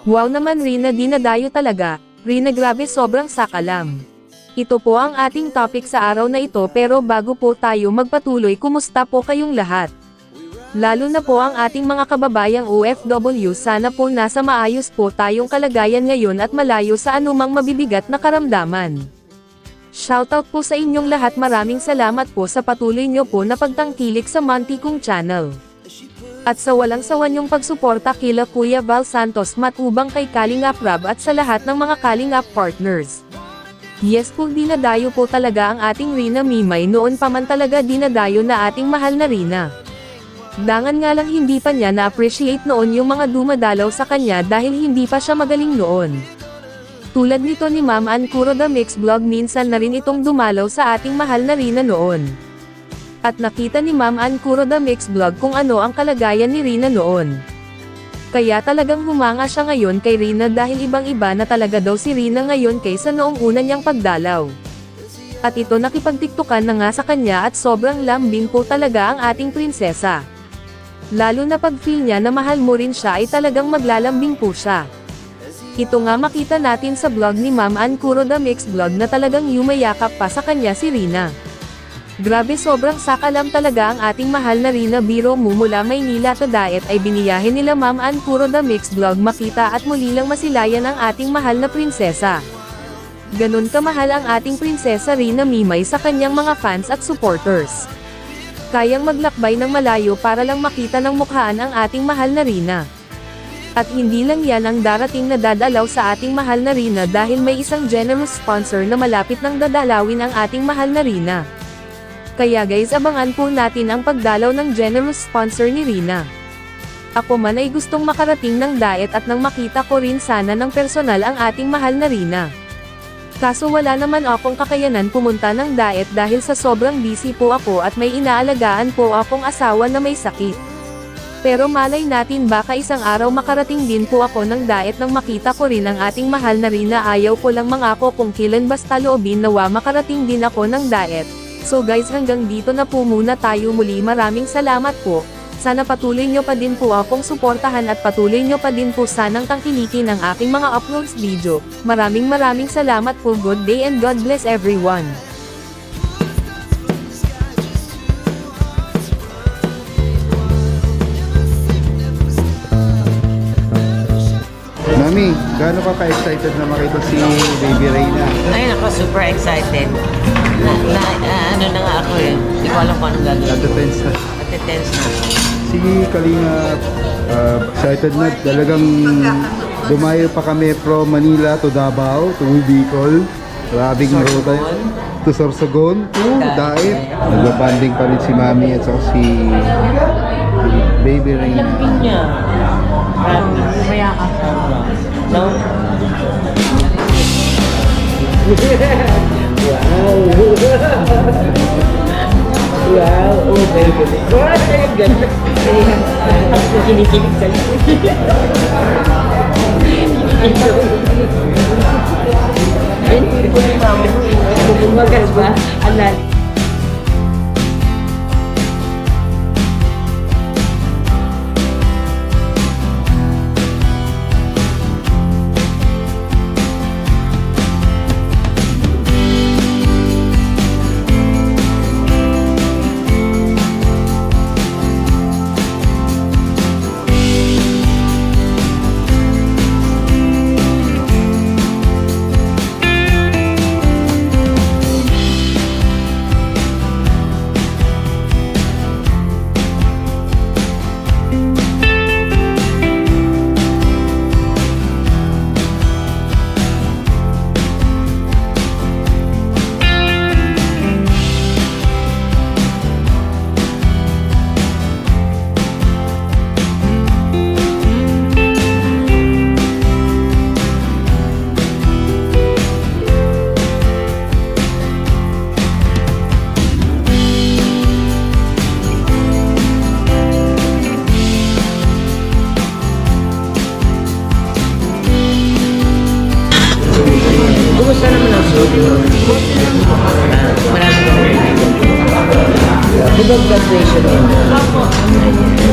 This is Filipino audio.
Wow naman Rina, dinadayo talaga. Rina, grabe, sobrang sakalam. Ito po ang ating topic sa araw na ito, pero bago po tayo magpatuloy, kumusta po kayong lahat? Lalo na po ang ating mga kababayang OFW, sana po nasa maayos po tayong kalagayan ngayon at malayo sa anumang mabibigat na karamdaman. Shoutout po sa inyong lahat, maraming salamat po sa patuloy nyo po na pagtangkilik sa Monty Kong channel. At sa walang sawa niyong pagsuporta kila Kuya Val Santos Matubang, kay Kalingap Rab at sa lahat ng mga Kalingap partners. Yes po, dinadayo po talaga ang ating Rina Mimay, noon pa man talaga dinadayo na ating mahal na Rina. Dangan nga lang hindi pa niya na-appreciate noon yung mga dumadalaw sa kanya dahil hindi pa siya magaling noon. Tulad nito ni Ma'am Ann Curo The Mix Vlog, minsan na rin itong dumalaw sa ating mahal na Rina noon. At nakita ni Ma'am Ann Curo The Mix Vlog kung ano ang kalagayan ni Rina noon. Kaya talagang humanga siya ngayon kay Rina dahil ibang-iba na talaga daw si Rina ngayon kaysa noong una niyang pagdalaw. At ito, nakipagtiktukan na nga sa kanya at sobrang lambing po talaga ang ating prinsesa. Lalo na pag feel niya na mahal mo rin siya ay talagang maglalambing po siya. Ito nga makita natin sa vlog ni Ma'am Ann Curo The Mix Vlog na talagang yumayakap pa sa kanya si Rina. Grabe, sobrang sakalam talaga ang ating mahal na Rina. Biro mo, mula Maynila to Daet ay biniyahe nila Ma'am Ann Curo The Mix Vlog, makita at muli lang masilayan ang ating mahal na prinsesa. Ganun kamahal ang ating prinsesa Rina Mimay sa kanyang mga fans at supporters. Kayang maglakbay ng malayo para lang makita ng mukhaan ang ating mahal na Rina. At hindi lang yan ang darating na dadalaw sa ating mahal na Rina dahil may isang generous sponsor na malapit nang dadalawin ang ating mahal na Rina. Kaya guys, abangan po natin ang pagdalaw ng generous sponsor ni Rina. Ako man ay gustong makarating ng Daet at nang makita ko rin sana ng personal ang ating mahal na Rina. Kaso wala naman akong kakayanan pumunta ng Daet dahil sa sobrang busy po ako at may inaalagaan po akong asawa na may sakit. Pero malay natin, baka isang araw makarating din po ako ng Daet nang makita ko rin ang ating mahal na Rina. Ayaw ko lang mangako kung kailan, basta loobin nawa makarating din ako ng Daet. So guys, hanggang dito na po muna tayo muli. Maraming salamat po. Sana patuloy nyo pa din po akong suportahan at patuloy nyo pa din po sanang tangkilikin ang aking mga uploads video. Maraming salamat po. Good day and God bless everyone. Mami, gaano ka ka-excited na makita si Baby Reyna? Ay nako, super excited. Ano na nga ako eh. Hindi ko alam kung anong gagawin. Nata-tense na. Nati-tense na. Si Kalinga, excited na. Talagang dumayo pa kami from Manila to Davao, to Bicol. Grabing ruta. To Sorsogon, to Daet. Nagbabanding pa rin si Mami at saka si Baby Reyna. Lambing niya. Umaya ka. No? Wow! Wow! Oh my goodness! Wow! Ang ganda! Ako kinikilig sa'yo. Ay, hindi ko ni mama. Bumagas ba? Anan. Kumusta naman ang sulit? Maraming graduation din.